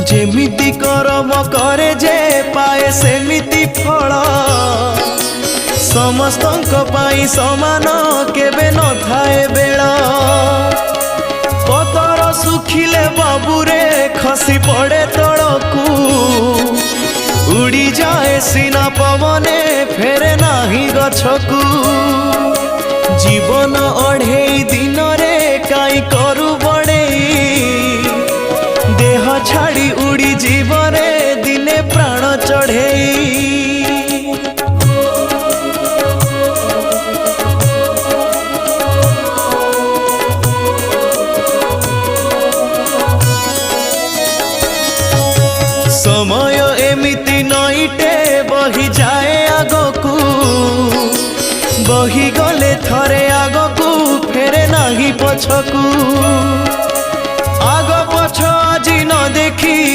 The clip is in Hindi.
जेमिति करम करे जे पाए सेमिति फल समस्तंक पाई समान केबे न थाए बेल पतर सुखिले बाबूरे खसी पड़े तड़कू उड़ी जाए सीना पवने फेरे नाही गछकू जीवन अढ़ेई दिन रे काई करू बड़ेई देह छाड़ी उड़ी जीवरे दिने प्राण चढ़ेई समय एमिति नईटे बही जाए आगकू बही गले थरे आगकू फेरे नाही पछकू आग पछ आज न देखी